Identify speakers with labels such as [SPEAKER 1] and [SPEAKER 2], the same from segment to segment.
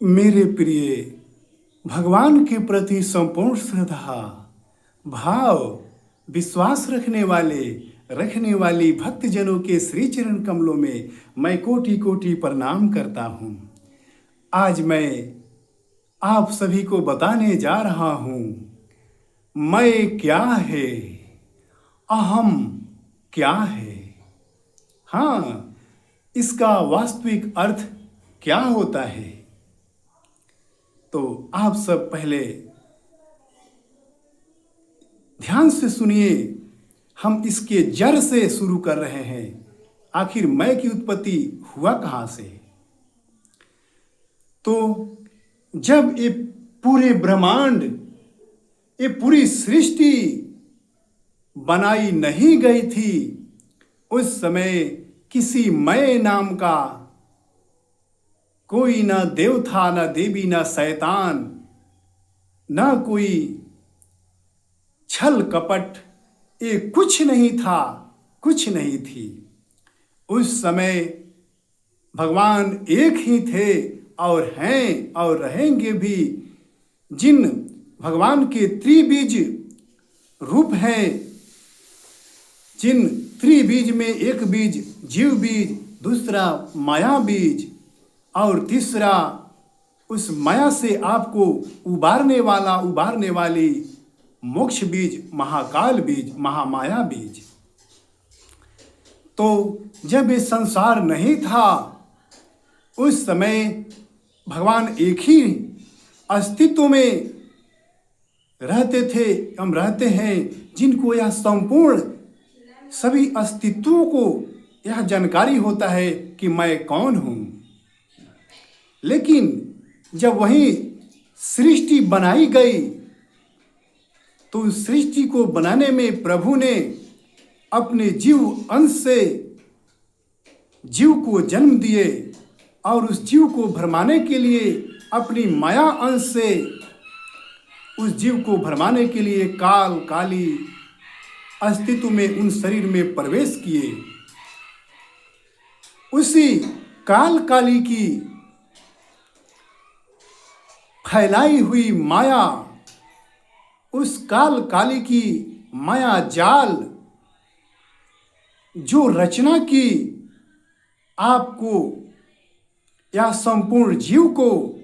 [SPEAKER 1] मेरे प्रिय, भगवान के प्रति संपूर्ण श्रद्धा, भाव, विश्वास रखने वाली भक्तजनों के श्री चरण कमलों में मैं कोटि कोटि प्रणाम करता हूँ। आज मैं आप सभी को बताने जा रहा हूँ, मैं क्या है, अहम क्या है। हाँ, इसका वास्तविक अर्थ क्या होता है। तो आप सब पहले ध्यान से सुनिए, हम इसके जड़ से शुरू कर रहे हैं। आखिर मैं की उत्पत्ति हुआ कहाँ से। तो जब ये पूरे ब्रह्मांड, ये पूरी सृष्टि बनाई नहीं गई थी, उस समय किसी मैं नाम का कोई ना देव था, ना देवी, ना शैतान, ना कोई छल कपट, ये कुछ नहीं था, कुछ नहीं थी। उस समय भगवान एक ही थे और हैं और रहेंगे भी। जिन भगवान के त्रिबीज रूप हैं, जिन त्रिबीज में एक बीज जीव बीज, दूसरा माया बीज और तीसरा उस माया से आपको उबारने वाली मोक्ष बीज, महाकाल बीज, महामाया बीज। तो जब ये संसार नहीं था, उस समय भगवान एक ही अस्तित्व में रहते थे, हम रहते हैं, जिनको यह संपूर्ण सभी अस्तित्वों को यह जानकारी होता है कि मैं कौन हूँ। लेकिन जब वही सृष्टि बनाई गई, तो उस सृष्टि को बनाने में प्रभु ने अपने जीव अंश से जीव को जन्म दिए और उस जीव को भरमाने के लिए अपनी माया अंश से उस जीव को भरमाने के लिए काल काली अस्तित्व में उन शरीर में प्रवेश किए। उसी काल काली की फैलाई हुई माया, उस काल काली की माया जाल जो रचना की आपको या संपूर्ण जीव को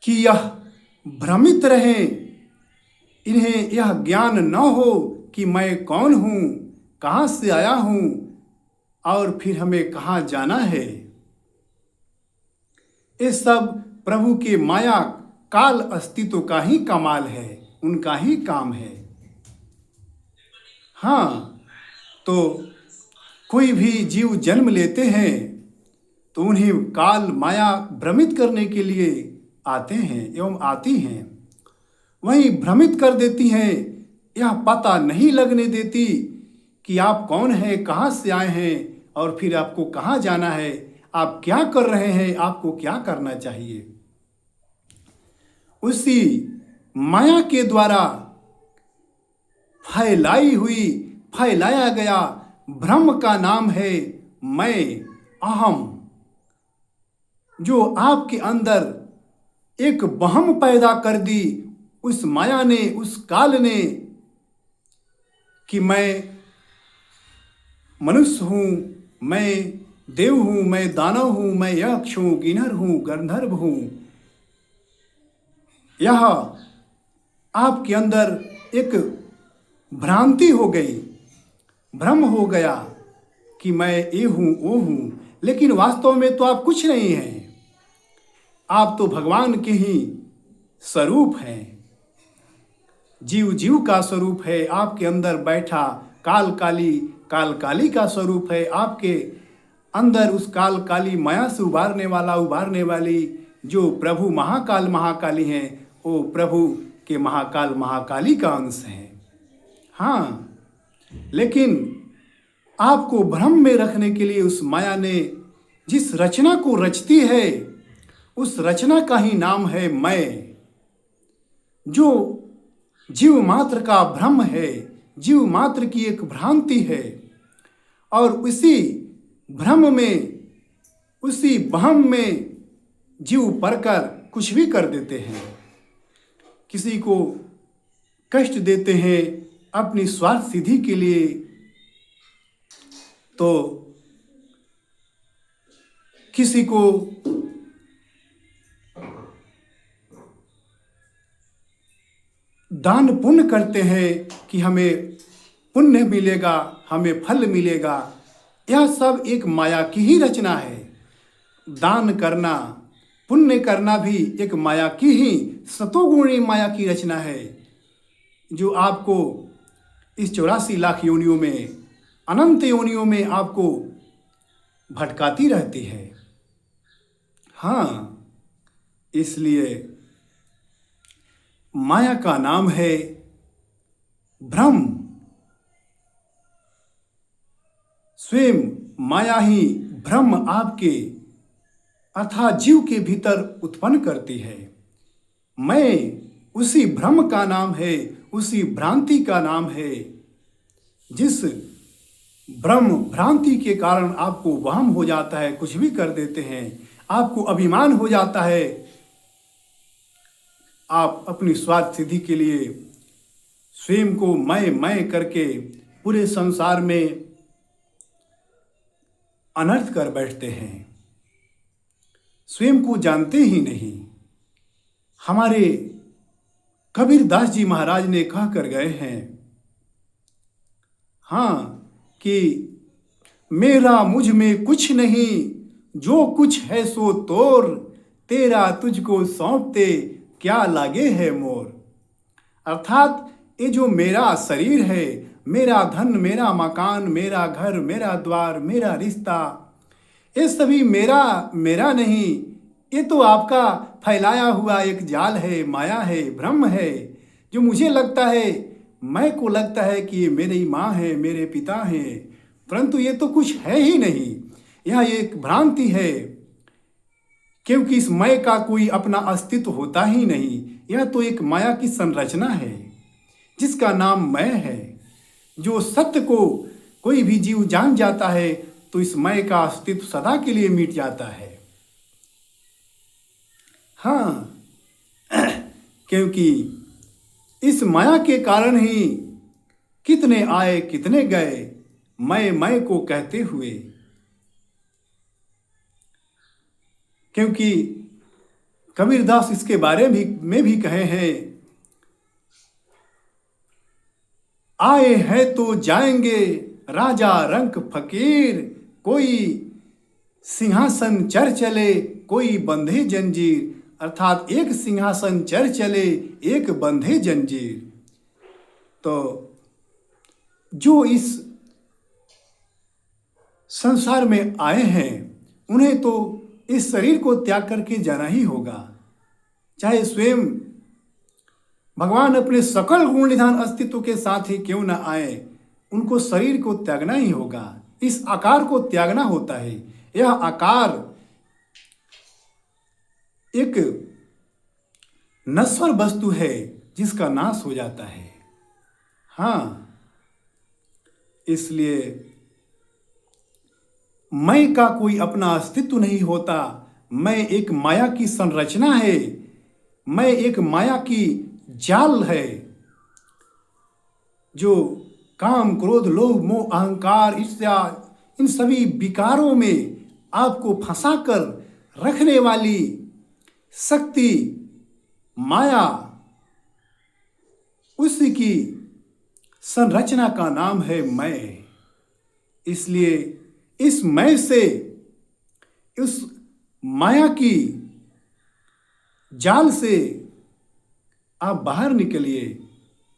[SPEAKER 1] कि यह भ्रमित रहें, इन्हें यह ज्ञान न हो कि मैं कौन हूँ, कहाँ से आया हूँ और फिर हमें कहाँ जाना है। ये सब प्रभु के माया काल अस्तित्व का ही कमाल है, उनका ही काम है। हाँ, तो कोई भी जीव जन्म लेते हैं तो उन्हें काल माया भ्रमित करने के लिए आते हैं एवं आती हैं। वहीं भ्रमित कर देती हैं, यह पता नहीं लगने देती कि आप कौन हैं, कहाँ से आए हैं और फिर आपको कहाँ जाना है, आप क्या कर रहे हैं, आपको क्या करना चाहिए। उसी माया के द्वारा फैलाया गया ब्रह्म का नाम है मैं, अहम, जो आपके अंदर एक वहम पैदा कर दी उस माया ने, उस काल ने कि मैं मनुष्य हूँ, मैं देव हूँ, मैं दानव हूँ, मैं यक्ष हूँ, किन्नर हूँ, गंधर्व हूँ। यह आपके अंदर एक भ्रांति हो गई, भ्रम हो गया कि मैं ये हूँ, वो हूँ। लेकिन वास्तव में तो आप कुछ नहीं हैं, आप तो भगवान के ही स्वरूप हैं। जीव जीव का स्वरूप है, आपके अंदर बैठा काल काली का स्वरूप है। आपके अंदर उस काल काली माया से उबारने वाली जो प्रभु महाकाल महाकाली हैं, वो प्रभु के महाकाल महाकाली का अंश है। हाँ, लेकिन आपको भ्रम में रखने के लिए उस माया ने जिस रचना को रचती है, उस रचना का ही नाम है मैं, जो जीव मात्र का भ्रम है, जीव मात्र की एक भ्रांति है। और उसी भ्रम में उसी वहम में जीव पड़कर कुछ भी कर देते हैं। किसी को कष्ट देते हैं अपनी स्वार्थ सिद्धि के लिए, तो किसी को दान पुण्य करते हैं कि हमें पुण्य मिलेगा, हमें फल मिलेगा। यह सब एक माया की ही रचना है। दान करना, पुण्य करना भी एक माया की ही सतोगुणी माया की रचना है, जो आपको इस 84 लाख योनियों में, अनंत योनियों में आपको भटकाती रहती है। हाँ, इसलिए माया का नाम है भ्रम। स्वयं माया ही भ्रम आपके अर्थात जीव के भीतर उत्पन्न करती है। मैं उसी भ्रम का नाम है, उसी भ्रांति का नाम है, जिस भ्रम भ्रांति के कारण आपको वहम हो जाता है, कुछ भी कर देते हैं, आपको अभिमान हो जाता है। आप अपनी स्वार्थ सिद्धि के लिए स्वयं को मैं करके पूरे संसार में अनर्थ कर बैठते हैं, स्वयं को जानते ही नहीं। हमारे कबीर दास जी महाराज ने कह कर गए हैं, हाँ, कि मेरा मुझ में कुछ नहीं, जो कुछ है सो तोर, तेरा तुझको सौंपते क्या लागे है मोर। अर्थात ये जो मेरा शरीर है, मेरा धन, मेरा मकान, मेरा घर, मेरा द्वार, मेरा रिश्ता, ये सभी मेरा नहीं, ये तो आपका फैलाया हुआ एक जाल है, माया है, भ्रम है। जो मुझे लगता है, मैं को लगता है कि ये मेरी माँ है, मेरे पिता हैं, परंतु ये तो कुछ है ही नहीं। यह एक भ्रांति है, क्योंकि इस मैं का कोई अपना अस्तित्व होता ही नहीं। यह तो एक माया की संरचना है, जिसका नाम मैं है। जो सत्य को कोई भी जीव जान जाता है, तो इस मैं का अस्तित्व सदा के लिए मिट जाता है। हाँ, क्योंकि इस माया के कारण ही कितने आए कितने गए, मैं को कहते हुए। क्योंकि कबीरदास इसके बारे में भी कहे हैं, आए हैं तो जाएंगे राजा रंक फकीर, कोई सिंहासन चढ़ चले, कोई बंधे जंजीर। अर्थात एक सिंहासन चढ़ चले, एक बंधे जंजीर। तो जो इस संसार में आए हैं, उन्हें तो इस शरीर को त्याग करके जाना ही होगा। चाहे स्वयं भगवान अपने सकल गुण निधान अस्तित्व के साथ ही क्यों न आए, उनको शरीर को त्यागना ही होगा। इस आकार को त्यागना होता है। यह आकार एक नश्वर वस्तु है, जिसका नाश हो जाता है। हाँ, इसलिए मैं का कोई अपना अस्तित्व नहीं होता। मैं एक माया की संरचना है, मैं एक माया की जाल है, जो काम, क्रोध, लोभ, मोह, अहंकार, ईर्ष्या, इन सभी विकारों में आपको फंसाकर रखने वाली शक्ति माया, उसी की संरचना का नाम है मैं। इसलिए इस मैं से, उस माया की जाल से आप बाहर निकलिए।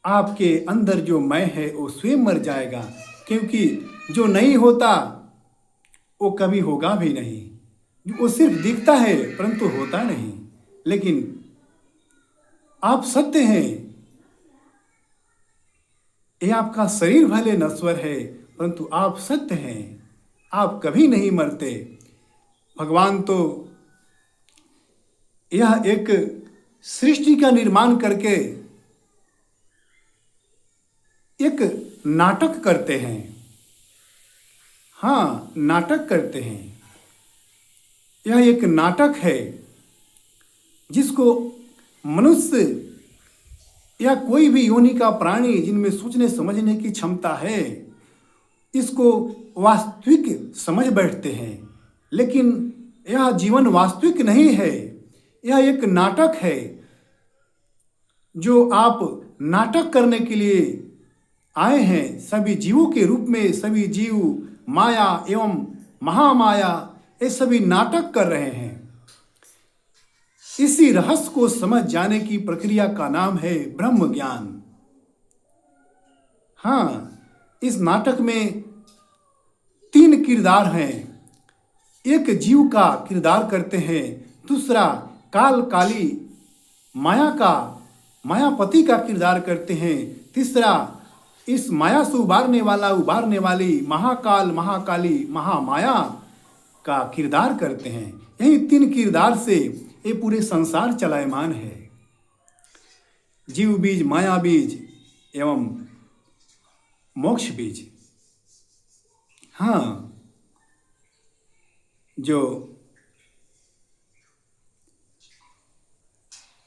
[SPEAKER 1] आपके अंदर जो मैं है वो स्वयं मर जाएगा, क्योंकि जो नहीं होता वो कभी होगा भी नहीं। वो सिर्फ दिखता है परंतु होता नहीं। लेकिन आप सत्य हैं। ये आपका शरीर भले नश्वर है, परंतु आप सत्य हैं। आप कभी नहीं मरते। भगवान तो यह एक सृष्टि का निर्माण करके एक नाटक करते हैं। हाँ, नाटक करते हैं। यह एक नाटक है जिसको मनुष्य या कोई भी योनि का प्राणी जिनमें सोचने समझने की क्षमता है इसको वास्तविक समझ बैठते हैं, लेकिन यह जीवन वास्तविक नहीं है। यह एक नाटक है जो आप नाटक करने के लिए आए हैं। सभी जीवों के रूप में सभी जीव माया एवं महामाया ये सभी नाटक कर रहे हैं। इसी रहस्य को समझ जाने की प्रक्रिया का नाम है ब्रह्म ज्ञान। हाँ, इस नाटक में 3 किरदार हैं। एक जीव का किरदार करते हैं, दूसरा काल काली मायापति का किरदार करते हैं, तीसरा इस माया से उबारने वाली महाकाल महाकाली महामाया का किरदार करते हैं। यही 3 किरदार से ये पूरे संसार चलायमान है। जीव बीज, माया बीज एवं मोक्ष बीज। हाँ, जो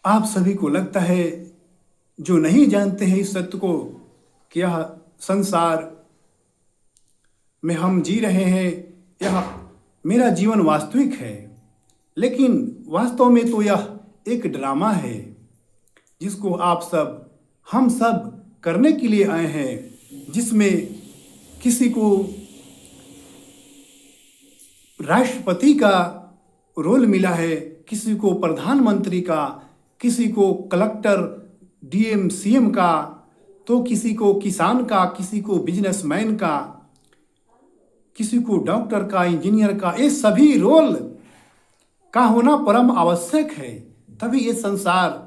[SPEAKER 1] आप सभी को लगता है, जो नहीं जानते हैं इस सत्य को कि यह संसार में हम जी रहे हैं, यह मेरा जीवन वास्तविक है, लेकिन वास्तव में तो यह एक ड्रामा है जिसको हम सब करने के लिए आए हैं, जिसमें किसी को राष्ट्रपति का रोल मिला है, किसी को प्रधानमंत्री का, किसी को कलेक्टर डीएम सीएम का, तो किसी को किसान का, किसी को बिजनेसमैन का, किसी को डॉक्टर का, इंजीनियर का। ये सभी रोल का होना परम आवश्यक है, तभी ये संसार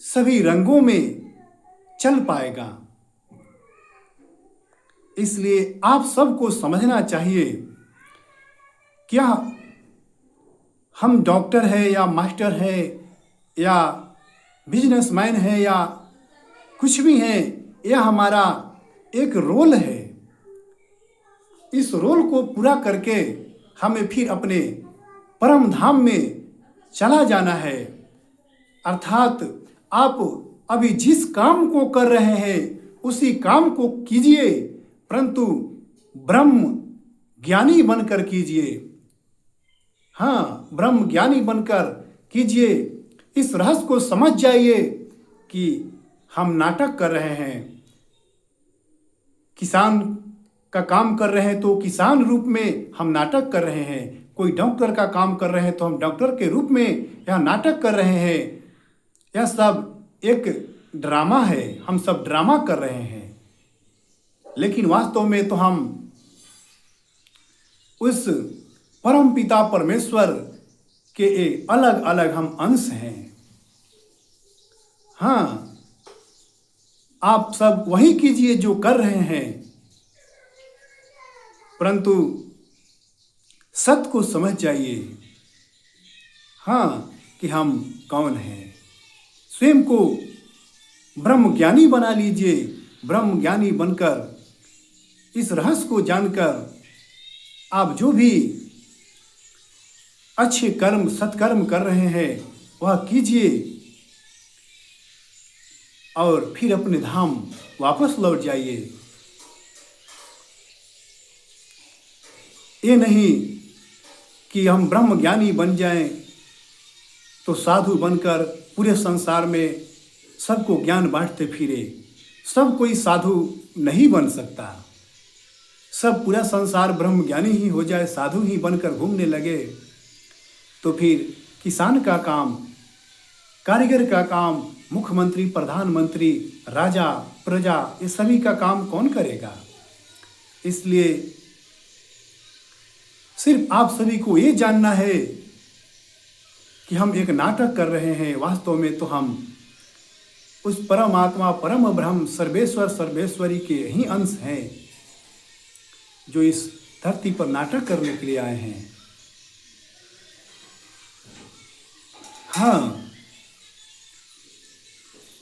[SPEAKER 1] सभी रंगों में चल पाएगा। इसलिए आप सबको समझना चाहिए, क्या हम डॉक्टर है या मास्टर है या बिजनेसमैन है या कुछ भी है, यह हमारा एक रोल है। इस रोल को पूरा करके हमें फिर अपने परम धाम में चला जाना है। अर्थात आप अभी जिस काम को कर रहे हैं उसी काम को कीजिए, परंतु ब्रह्म ज्ञानी बनकर कीजिए। हाँ, ब्रह्म ज्ञानी बनकर कीजिए। इस रहस्य को समझ जाइए कि हम नाटक कर रहे हैं। किसान का काम कर रहे हैं तो किसान रूप में हम नाटक कर रहे हैं। कोई डॉक्टर का काम कर रहे हैं तो हम डॉक्टर के रूप में यह नाटक कर रहे हैं। यह सब एक ड्रामा है, हम सब ड्रामा कर रहे हैं, लेकिन वास्तव में तो हम उस परम पिता परमेश्वर के अलग अलग हम अंश हैं। हाँ, आप सब वही कीजिए जो कर रहे हैं, परंतु सत्य को समझ जाइए। हाँ, कि हम कौन हैं। स्वयं को ब्रह्म ज्ञानी बना लीजिए। ब्रह्म ज्ञानी बनकर इस रहस्य को जानकर आप जो भी अच्छे कर्म सत्कर्म कर रहे हैं वह कीजिए और फिर अपने धाम वापस लौट जाइए। ये नहीं कि हम ब्रह्म ज्ञानी बन जाएं तो साधु बनकर पूरे संसार में सबको ज्ञान बांटते फिरे। सब कोई साधु नहीं बन सकता। सब पूरा संसार ब्रह्म ज्ञानी ही हो जाए, साधु ही बनकर घूमने लगे, तो फिर किसान का काम, कारीगर का काम, मुख्यमंत्री, प्रधानमंत्री, राजा, प्रजा, ये सभी का काम कौन करेगा। इसलिए सिर्फ आप सभी को ये जानना है कि हम एक नाटक कर रहे हैं। वास्तव में तो हम उस परमात्मा, परम ब्रह्म, सर्वेश्वर सर्वेश्वरी के ही अंश हैं जो इस धरती पर नाटक करने के लिए आए हैं। हाँ,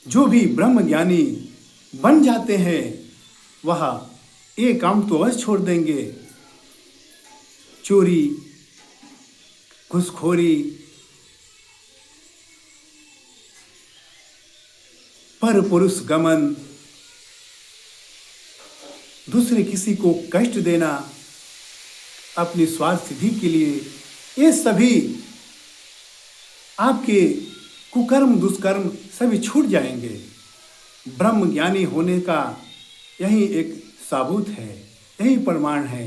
[SPEAKER 1] जो भी ब्रह्म ज्ञानी बन जाते हैं वह ये काम तो अवश्य छोड़ देंगे। चोरी, घूसखोरी, पर पुरुष गमन, दूसरे किसी को कष्ट देना अपनी स्वार्थ सिद्धि के लिए, ये सभी आपके कुकर्म दुष्कर्म सभी छूट जाएंगे। ब्रह्म ज्ञानी होने का यही एक साबूत है, यही प्रमाण है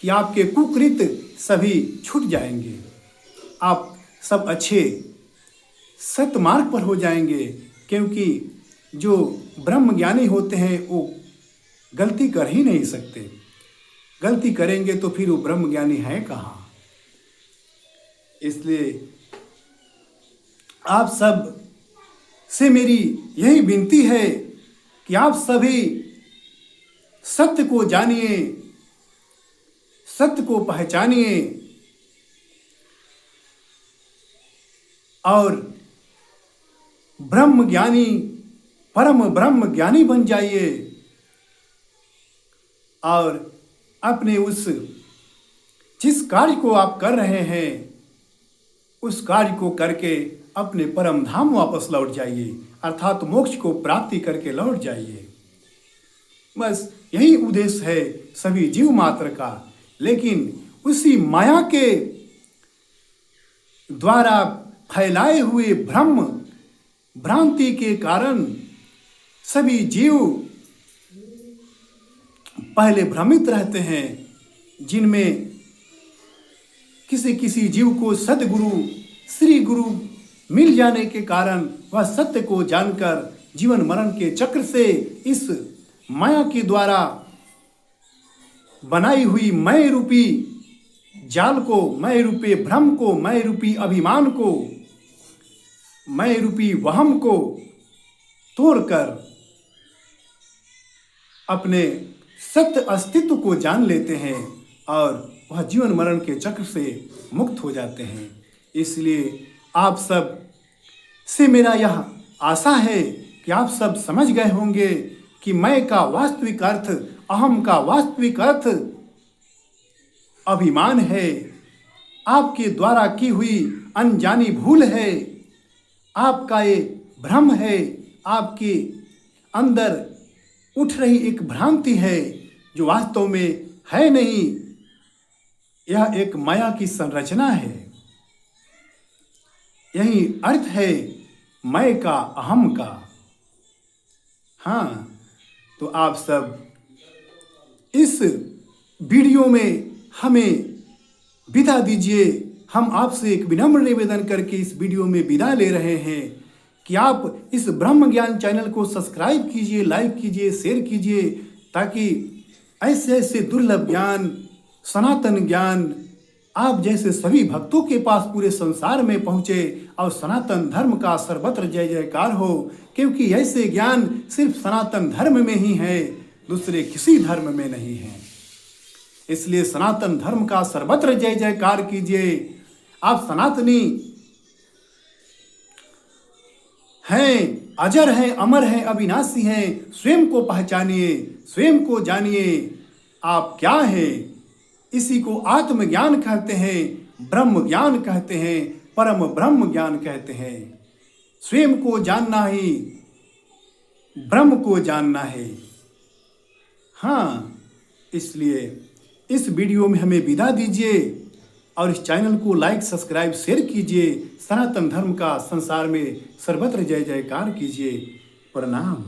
[SPEAKER 1] कि आपके कुकृत सभी छूट जाएंगे। आप सब अच्छे सत्मार्ग पर हो जाएंगे, क्योंकि जो ब्रह्म ज्ञानी होते हैं वो गलती कर ही नहीं सकते। गलती करेंगे तो फिर वो ब्रह्म ज्ञानी है कहाँ। इसलिए आप सब से मेरी यही विनती है कि आप सभी सत्य को जानिए, सत्य को पहचानिए और ब्रह्म ज्ञानी, परम ब्रह्म ज्ञानी बन जाइए और अपने उस जिस कार्य को आप कर रहे हैं उस कार्य को करके अपने परम धाम वापस लौट जाइए, अर्थात मोक्ष को प्राप्ति करके लौट जाइए। बस यही उद्देश्य है सभी जीव मात्र का। लेकिन उसी माया के द्वारा फैलाए हुए भ्रम भ्रांति के कारण सभी जीव पहले भ्रमित रहते हैं, जिनमें किसी किसी जीव को सद्गुरु श्री गुरु मिल जाने के कारण वह सत्य को जानकर जीवन मरण के चक्र से इस माया के द्वारा बनाई हुई मैं रूपी जाल को, मैं रूपी भ्रम को, मैं रूपी अभिमान को, मैं रूपी वहम को तोड़कर अपने सत्य अस्तित्व को जान लेते हैं और वह जीवन मरण के चक्र से मुक्त हो जाते हैं। इसलिए आप सब से मेरा यह आशा है कि आप सब समझ गए होंगे कि मैं का वास्तविक अर्थ, अहम का वास्तविक अर्थ अभिमान है, आपके द्वारा की हुई अनजानी भूल है, आपका ये भ्रम है, आपके अंदर उठ रही एक भ्रांति है जो वास्तव में है नहीं। यह एक माया की संरचना है। यही अर्थ है मैं का, अहम का। हाँ, तो आप सब इस वीडियो में हमें विदा दीजिए। हम आपसे एक विनम्र निवेदन करके इस वीडियो में विदा ले रहे हैं कि आप इस ब्रह्म ज्ञान चैनल को सब्सक्राइब कीजिए, लाइक कीजिए, शेयर कीजिए, ताकि ऐसे ऐसे दुर्लभ ज्ञान, सनातन ज्ञान आप जैसे सभी भक्तों के पास पूरे संसार में पहुँचे और सनातन धर्म का सर्वत्र जय जयकार हो। क्योंकि ऐसे ज्ञान सिर्फ सनातन धर्म में ही है, दूसरे किसी धर्म में नहीं है। इसलिए सनातन धर्म का सर्वत्र जय जयकार कीजिए। आप सनातनी हैं, अजर हैं, अमर हैं, अविनाशी हैं। स्वयं को पहचानिए, स्वयं को जानिए आप क्या हैं। इसी को आत्मज्ञान कहते हैं, ब्रह्म ज्ञान कहते हैं, परम ब्रह्म ज्ञान कहते हैं। स्वयं को जानना ही ब्रह्म को जानना है। हाँ, इसलिए इस वीडियो में हमें विदा दीजिए और इस चैनल को लाइक, सब्सक्राइब, शेयर कीजिए। सनातन धर्म का संसार में सर्वत्र जय जयकार कीजिए। प्रणाम।